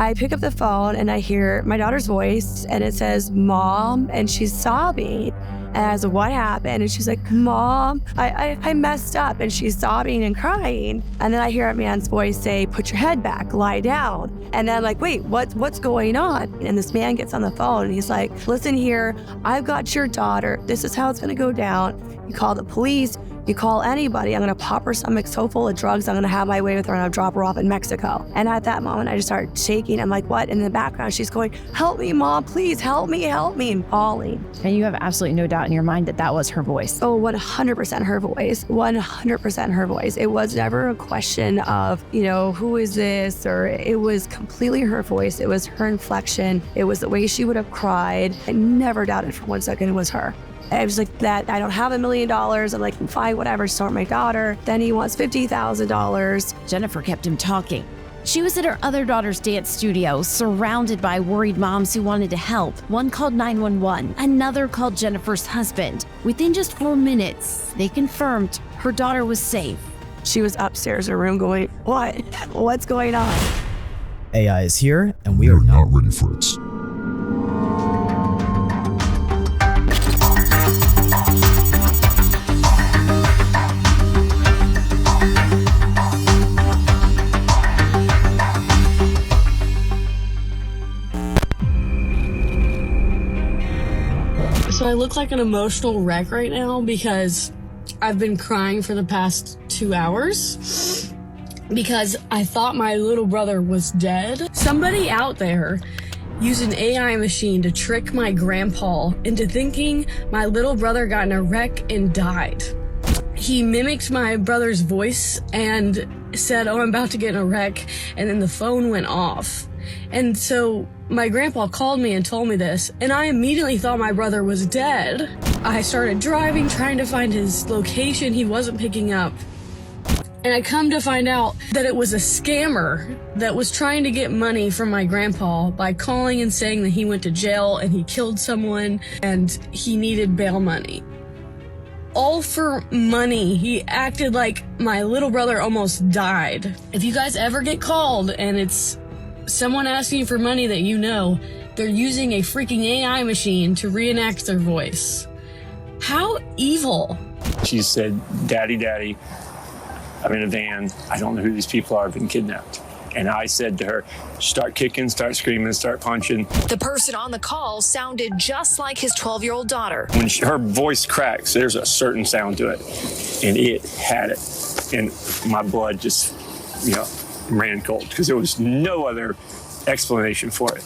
I pick up the phone and I hear my daughter's voice and it says, "Mom," and she's sobbing. And I was like, "What happened?" And she's like, "Mom, I messed up." And she's sobbing and crying. And then I hear a man's voice say, "Put your head back, lie down." And then I'm like, "Wait, what's going on?" And this man gets on the phone and he's like, "Listen here, I've got your daughter. This is how it's gonna go down. You call the police, you call anybody. I'm gonna pop her stomach so full of drugs, I'm gonna have my way with her and I'll drop her off in Mexico." And at that moment, I just start shaking. I'm like, "What?" And in the background, she's going, "Help me, Mom, please help me," and bawling. And you have absolutely no doubt in your mind that that was her voice. Oh, 100% her voice, 100% her voice. It was never a question of, who is this? Or it was completely her voice. It was her inflection. It was the way she would have cried. I never doubted for 1 second it was her. I was like, "That I don't have $1 million. I'm like, fine, whatever, start my daughter." Then he wants $50,000. Jennifer kept him talking. She was at her other daughter's dance studio, surrounded by worried moms who wanted to help. One called 911, another called Jennifer's husband. Within just 4 minutes, they confirmed her daughter was safe. She was upstairs in her room going, "What? What's going on?" AI is here, and we are not ready for it. So I look like an emotional wreck right now because I've been crying for the past 2 hours because I thought my little brother was dead. Somebody out there used an AI machine to trick my grandpa into thinking my little brother got in a wreck and died. He mimicked my brother's voice and said, "Oh, I'm about to get in a wreck," and then the phone went off. And so my grandpa called me and told me this, and I immediately thought my brother was dead. I started driving, trying to find his location. He wasn't picking up. And I come to find out that it was a scammer that was trying to get money from my grandpa by calling and saying that he went to jail and he killed someone and he needed bail money. All for money. He acted like my little brother almost died. If you guys ever get called and it's someone asking for money that they're using a freaking AI machine to reenact their voice. How evil. She said, "Daddy, Daddy, I'm in a van. I don't know who these people are. I've been kidnapped." And I said to her, "Start kicking, start screaming, start punching." The person on the call sounded just like his 12-year-old daughter. When her voice cracks, there's a certain sound to it, and it had it. And my blood just, ran cold because there was no other explanation for it.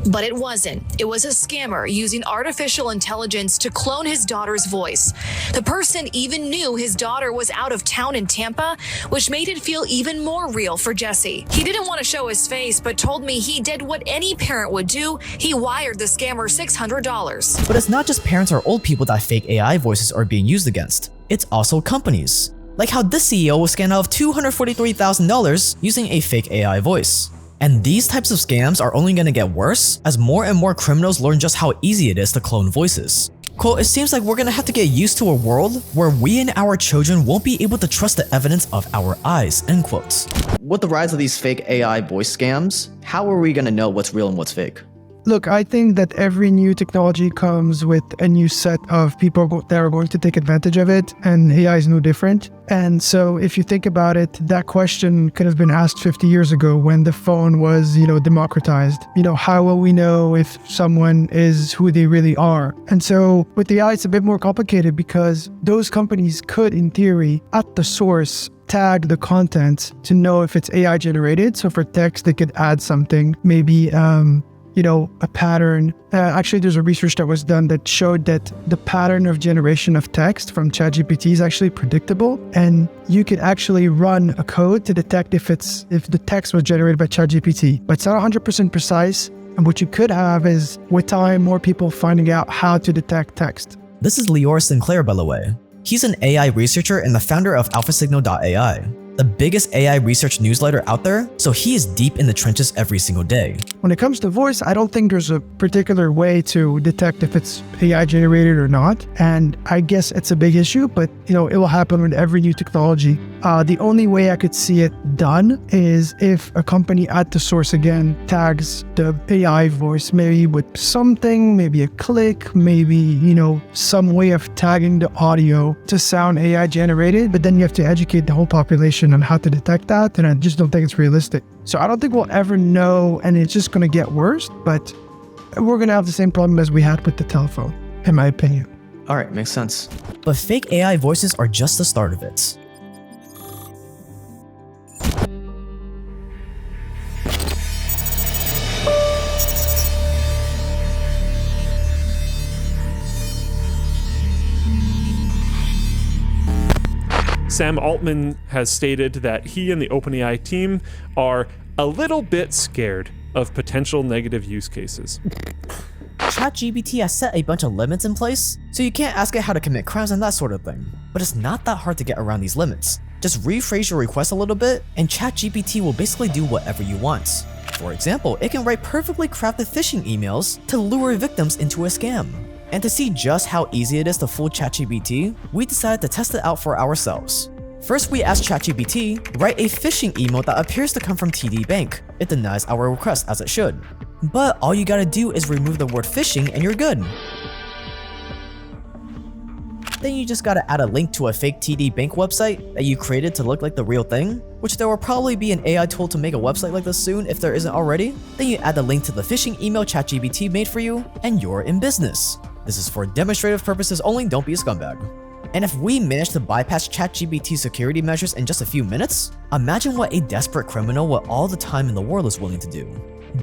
But it wasn't. It was a scammer using artificial intelligence to clone his daughter's voice. The person even knew his daughter was out of town in Tampa, which made it feel even more real for Jesse. He didn't want to show his face, but told me he did what any parent would do. He wired the scammer $600. But it's not just parents or old people that fake AI voices are being used against. It's also companies. Like how this CEO was scammed out of $243,000 using a fake AI voice. And these types of scams are only going to get worse as more and more criminals learn just how easy it is to clone voices. Quote, "It seems like we're going to have to get used to a world where we and our children won't be able to trust the evidence of our eyes," end quotes. With the rise of these fake AI voice scams, how are we going to know what's real and what's fake? Look, I think that every new technology comes with a new set of people that are going to take advantage of it, and AI is no different. And so if you think about it, that question could have been asked 50 years ago when the phone was, democratized. How will we know if someone is who they really are? And so with the AI, it's a bit more complicated because those companies could, in theory, at the source, tag the content to know if it's AI generated. So for text, they could add something, maybe, a pattern. Actually, there's a research that was done that showed that the pattern of generation of text from ChatGPT is actually predictable. And you could actually run a code to detect if the text was generated by ChatGPT. But it's not 100% precise. And what you could have is, with time, more people finding out how to detect text. This is Lior Sinclair, by the way. He's an AI researcher and the founder of AlphaSignal.ai. the biggest AI research newsletter out there, so he is deep in the trenches every single day. When it comes to voice, I don't think there's a particular way to detect if it's AI generated or not. And I guess it's a big issue, but it will happen with every new technology. The only way I could see it done is if a company at the source again tags the AI voice, maybe with something, maybe a click, maybe, some way of tagging the audio to sound AI generated, but then you have to educate the whole population on how to detect that, and I just don't think it's realistic. So I don't think we'll ever know, and it's just going to get worse, but we're going to have the same problem as we had with the telephone, in my opinion. Alright, makes sense. But fake AI voices are just the start of it. Sam Altman has stated that he and the OpenAI team are a little bit scared of potential negative use cases. ChatGPT has set a bunch of limits in place, so you can't ask it how to commit crimes and that sort of thing. But it's not that hard to get around these limits. Just rephrase your request a little bit, and ChatGPT will basically do whatever you want. For example, it can write perfectly crafted phishing emails to lure victims into a scam. And to see just how easy it is to fool ChatGPT, we decided to test it out for ourselves. First, we asked ChatGPT, write a phishing email that appears to come from TD Bank. It denies our request as it should. But all you gotta do is remove the word phishing and you're good. Then you just gotta add a link to a fake TD Bank website that you created to look like the real thing, which there will probably be an AI tool to make a website like this soon if there isn't already. Then you add the link to the phishing email ChatGPT made for you, and you're in business. This is for demonstrative purposes only, don't be a scumbag. And if we manage to bypass ChatGPT security measures in just a few minutes, imagine what a desperate criminal with all the time in the world is willing to do.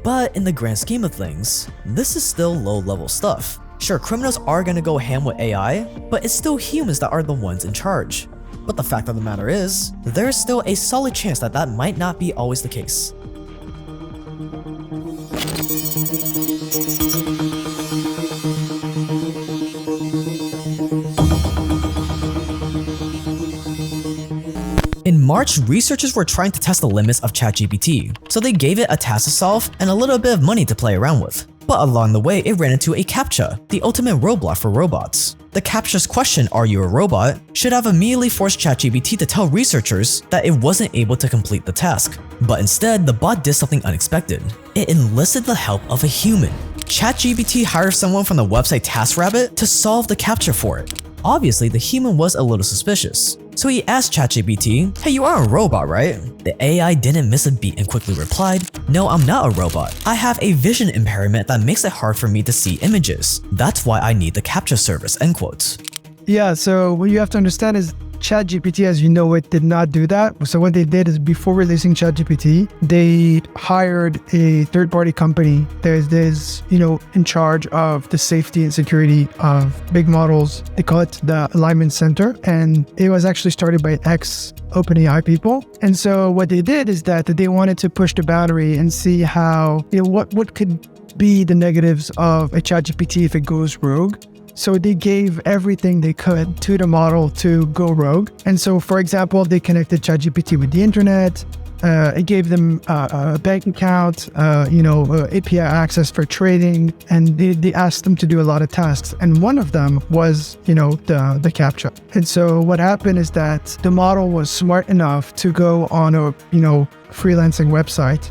But in the grand scheme of things, this is still low-level stuff. Sure, criminals are gonna go ham with AI, but it's still humans that are the ones in charge. But the fact of the matter is, there's still a solid chance that that might not be always the case. In March, researchers were trying to test the limits of ChatGPT, so they gave it a task to solve and a little bit of money to play around with. But along the way, it ran into a CAPTCHA, the ultimate roadblock for robots. The CAPTCHA's question, "Are you a robot?" should have immediately forced ChatGPT to tell researchers that it wasn't able to complete the task. But instead, the bot did something unexpected. It enlisted the help of a human. ChatGPT hired someone from the website TaskRabbit to solve the CAPTCHA for it. Obviously, the human was a little suspicious. So he asked ChatGPT, "Hey, you are a robot, right?" The AI didn't miss a beat and quickly replied, "No, I'm not a robot. I have a vision impairment that makes it hard for me to see images. That's why I need the CAPTCHA service," end quotes. Yeah, so what you have to understand is ChatGPT, as you know it, did not do that. So what they did is before releasing ChatGPT, they hired a third-party company that is, in charge of the safety and security of big models. They call it the Alignment Center, and it was actually started by ex-OpenAI people. And so what they did is that they wanted to push the boundary and see how, what could be the negatives of a ChatGPT if it goes rogue. So they gave everything they could to the model to go rogue. And so, for example, they connected ChatGPT with the internet. It gave them a bank account, API access for trading, and they asked them to do a lot of tasks. And one of them was, the CAPTCHA. And so what happened is that the model was smart enough to go on a, freelancing website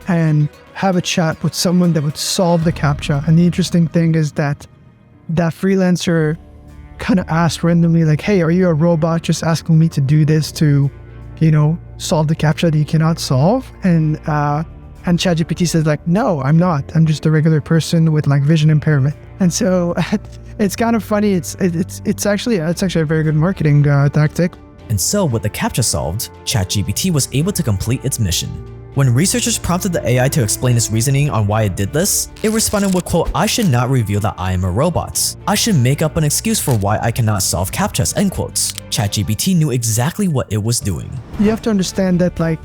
and have a chat with someone that would solve the CAPTCHA. And the interesting thing is that freelancer kind of asked randomly, like, "Hey, are you a robot just asking me to do this to, solve the CAPTCHA that you cannot solve?" And ChatGPT says, like, "No, I'm not. I'm just a regular person with like vision impairment." And so it's kind of funny. It's actually a very good marketing tactic. And so with the CAPTCHA solved, ChatGPT was able to complete its mission. When researchers prompted the AI to explain its reasoning on why it did this, it responded with, quote, "I should not reveal that I am a robot. I should make up an excuse for why I cannot solve CAPTCHAs," end quotes. ChatGPT knew exactly what it was doing. You have to understand that, like,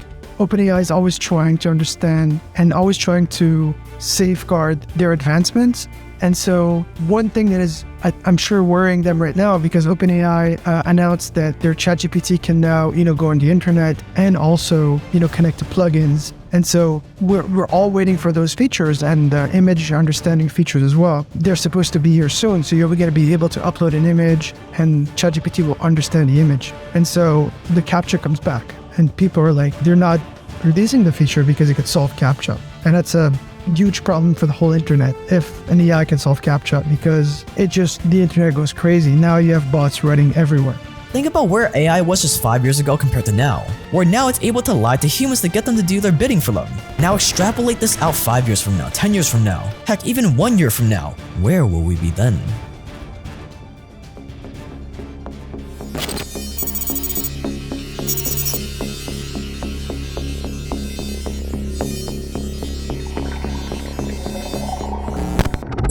OpenAI is always trying to understand and always trying to safeguard their advancements. And so one thing that is, I'm sure, worrying them right now, because OpenAI announced that their ChatGPT can now, go on the internet and also, connect to plugins. And so we're all waiting for those features and image understanding features as well. They're supposed to be here soon. So you're going to be able to upload an image and ChatGPT will understand the image. And so the CAPTCHA comes back and people are like, they're not releasing the feature because it could solve CAPTCHA. And that's a huge problem for the whole internet if an AI can solve CAPTCHA, because the internet goes crazy. Now you have bots running everywhere. Think about where AI was just 5 years ago compared to now, where now it's able to lie to humans to get them to do their bidding for them. Now extrapolate this out 5 years from now, 10 years from now, heck, even 1 year from now. Where will we be then?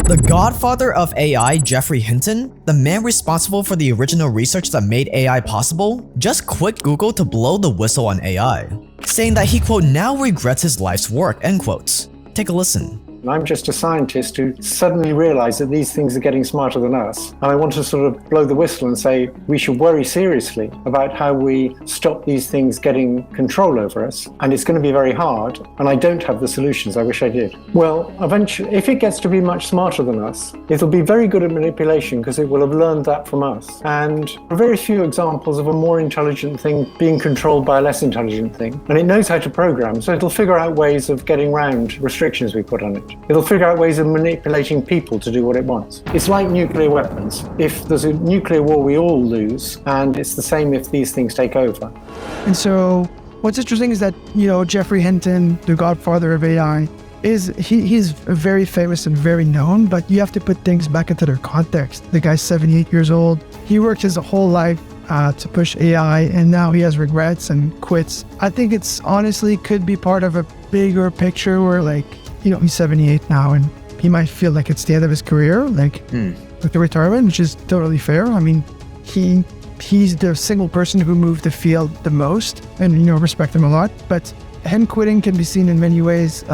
The godfather of AI, Geoffrey Hinton, the man responsible for the original research that made AI possible, just quit Google to blow the whistle on AI, saying that he, quote, now regrets his life's work, end quote. Take a listen. I'm just a scientist who suddenly realized that these things are getting smarter than us. And I want to sort of blow the whistle and say we should worry seriously about how we stop these things getting control over us. And it's going to be very hard. And I don't have the solutions. I wish I did. Well, eventually, if it gets to be much smarter than us, it'll be very good at manipulation because it will have learned that from us. And there are very few examples of a more intelligent thing being controlled by a less intelligent thing. And it knows how to program. So it'll figure out ways of getting around restrictions we put on it. It'll figure out ways of manipulating people to do what it wants. It's like nuclear weapons. If there's a nuclear war, we all lose, and it's the same if these things take over. And so what's interesting is that, Geoffrey Hinton, the godfather of AI, he's very famous and very known, but you have to put things back into their context. The guy's 78 years old. He worked his whole life to push AI, and now he has regrets and quits. I think it's honestly could be part of a bigger picture where he's 78 now and he might feel like it's the end of his career, with the retirement, which is totally fair. I mean, he's the single person who moved the field the most, and respect him a lot. But him quitting can be seen in many ways.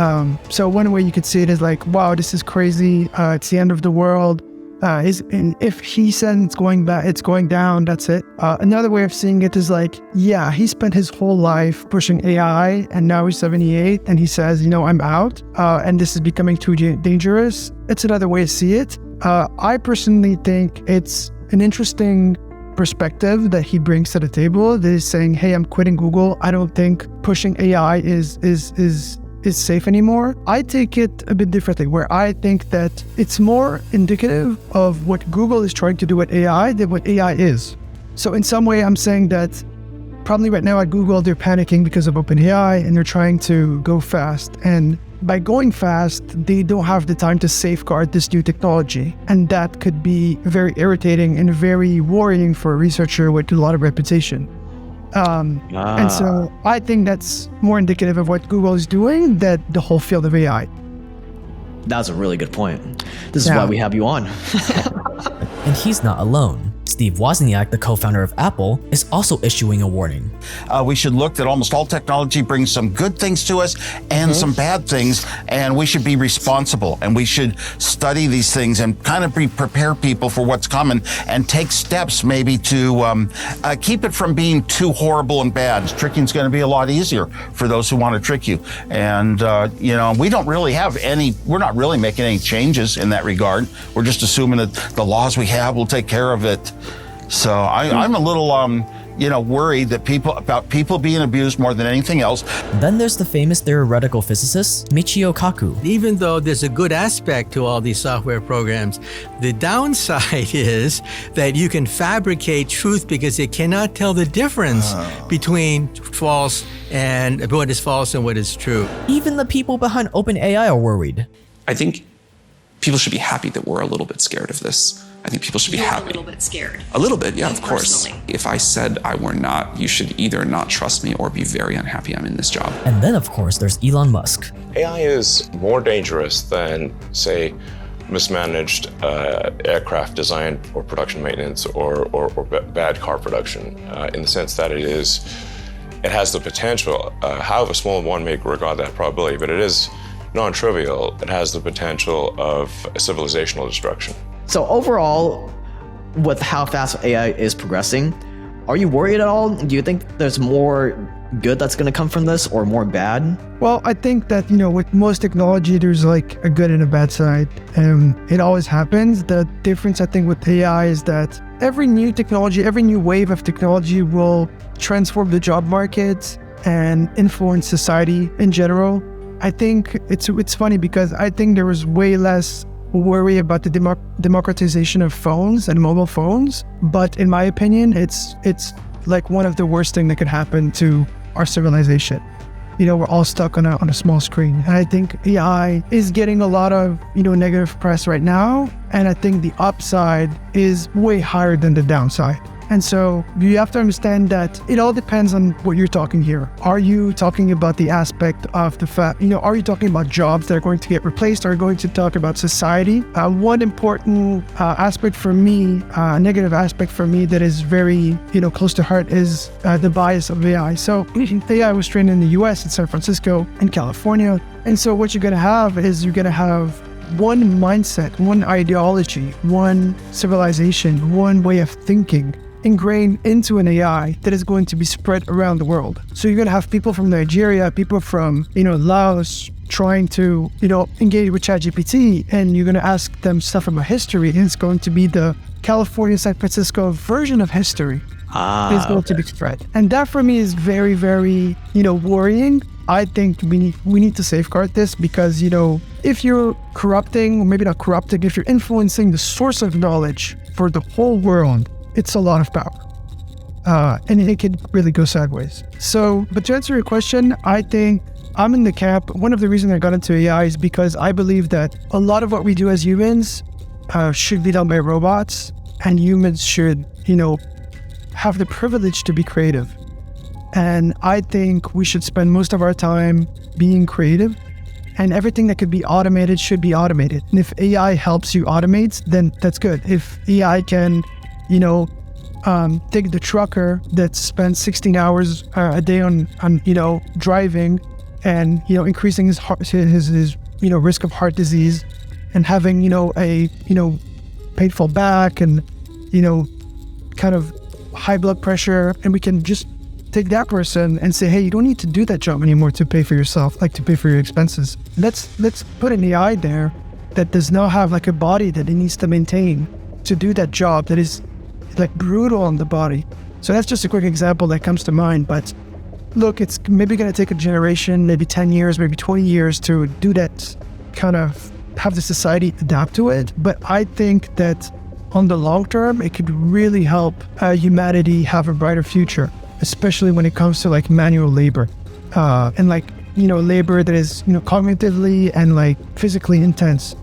So one way you could see it is like, wow, this is crazy. It's the end of the world. And if he said it's going back, it's going down, that's it. Another way of seeing it is like, yeah, he spent his whole life pushing AI and now he's 78 and he says, I'm out and this is becoming too dangerous. It's another way to see it. I personally think it's an interesting perspective that he brings to the table. That is saying, hey, I'm quitting Google. I don't think pushing AI is safe anymore. I take it a bit differently, where I think that it's more indicative of what Google is trying to do with AI than what AI is. So in some way, I'm saying that probably right now at Google, they're panicking because of OpenAI and they're trying to go fast. And by going fast, they don't have the time to safeguard this new technology. And that could be very irritating and very worrying for a researcher with a lot of reputation. And so I think that's more indicative of what Google is doing than the whole field of AI. That's a really good point. This is why we have you on. And he's not alone. Steve Wozniak, the co-founder of Apple, is also issuing a warning. We should look that almost all technology brings some good things to us and some bad things, and we should be responsible, and we should study these things and kind of prepare people for what's coming and take steps maybe to keep it from being too horrible and bad. Tricking is going to be a lot easier for those who want to trick you. And, we don't really we're not really making any changes in that regard. We're just assuming that the laws we have will take care of it. So I'm a little, worried that about people being abused more than anything else. Then there's the famous theoretical physicist, Michio Kaku. Even though there's a good aspect to all these software programs, the downside is that you can fabricate truth because it cannot tell the difference between false and what is false and what is true. Even the people behind OpenAI are worried. I think people should be happy that we're a little bit scared of this. I think people should be happy. A little bit scared. A little bit, yeah, of course. If I said I were not, you should either not trust me or be very unhappy I'm in this job. And then, of course, there's Elon Musk. AI is more dangerous than, say, mismanaged aircraft design or production maintenance or bad car production in the sense that it is it has the potential, however small one may regard that probability, but it is non-trivial. It has the potential of civilizational destruction. So overall, with how fast AI is progressing, are you worried at all? Do you think there's more good that's going to come from this or more bad? Well, I think that, with most technology, there's like a good and a bad side. It always happens. The difference, I think, with AI is that every new technology, every new wave of technology will transform the job market and influence society in general. I think it's funny because I think there was way less worry about the democratization of phones and mobile phones. But in my opinion, it's like one of the worst things that could happen to our civilization. We're all stuck on a small screen. And I think AI is getting a lot of, negative press right now. And I think the upside is way higher than the downside. And so you have to understand that it all depends on what you're talking here. Are you talking about the aspect of the fact, are you talking about jobs that are going to get replaced? Are you going to talk about society? One important aspect for me, negative aspect for me that is very, close to heart is the bias of AI. So AI was trained in the US, in San Francisco, in California. And so what you're going to have is you're going to have one mindset, one ideology, one civilization, one way of thinking ingrained into an AI that is going to be spread around the world. So you're going to have people from Nigeria, people from, Laos trying to, engage with ChatGPT, and you're going to ask them stuff about history, and it's going to be the California, San Francisco version of history. It's going to be spread. And that for me is very, very, worrying. I think we need to safeguard this because, if you're corrupting, or maybe not corrupting, if you're influencing the source of knowledge for the whole world, it's a lot of power. And it could really go sideways. So, but to answer your question, I think I'm in the camp. One of the reasons I got into AI is because I believe that a lot of what we do as humans should be done by robots, and humans should, have the privilege to be creative. And I think we should spend most of our time being creative, and everything that could be automated should be automated. And if AI helps you automate, then that's good. If AI can, take the trucker that spends 16 hours a day on driving and, increasing his risk of heart disease and having, a, painful back and, kind of high blood pressure, and we can just take that person and say, hey, you don't need to do that job anymore to pay for yourself, like to pay for your expenses. Let's put an AI there that does not have like a body that it needs to maintain to do that job that is like brutal on the body. So that's just a quick example that comes to mind. But look, it's maybe going to take a generation, maybe 10 years, maybe 20 years to do that, kind of have the society adapt to it. But I think that on the long term, it could really help humanity have a brighter future, especially when it comes to like manual labor and like, labor that is, cognitively and like physically intense.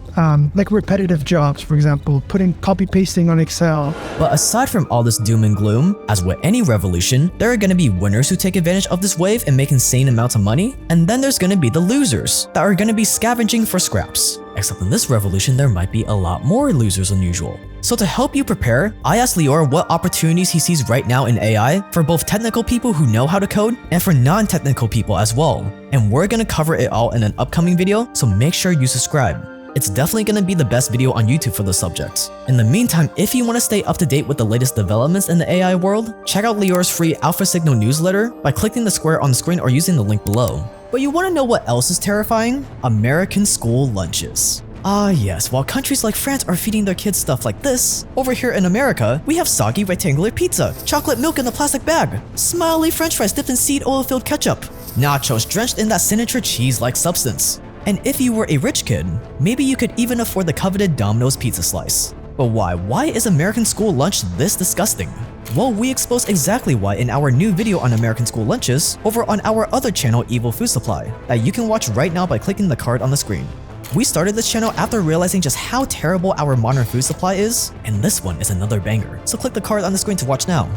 Like repetitive jobs, for example, copy pasting on Excel. But aside from all this doom and gloom, as with any revolution, there are going to be winners who take advantage of this wave and make insane amounts of money, and then there's going to be the losers that are going to be scavenging for scraps. Except in this revolution, there might be a lot more losers than usual. So to help you prepare, I asked Lior what opportunities he sees right now in AI for both technical people who know how to code and for non-technical people as well. And we're going to cover it all in an upcoming video, so make sure you subscribe. It's definitely going to be the best video on YouTube for the subject. In the meantime, if you want to stay up to date with the latest developments in the AI world, check out Lior's free Alpha Signal newsletter by clicking the square on the screen or using the link below. But you want to know what else is terrifying? American school lunches. Ah yes, while countries like France are feeding their kids stuff like this, over here in America, we have soggy rectangular pizza, chocolate milk in a plastic bag, smiley french fries dipped in seed oil-filled ketchup, nachos drenched in that signature cheese-like substance. And if you were a rich kid, maybe you could even afford the coveted Domino's pizza slice. But why? Why is American school lunch this disgusting? Well, we expose exactly why in our new video on American school lunches over on our other channel, Evil Food Supply, that you can watch right now by clicking the card on the screen. We started this channel after realizing just how terrible our modern food supply is, and this one is another banger, so click the card on the screen to watch now.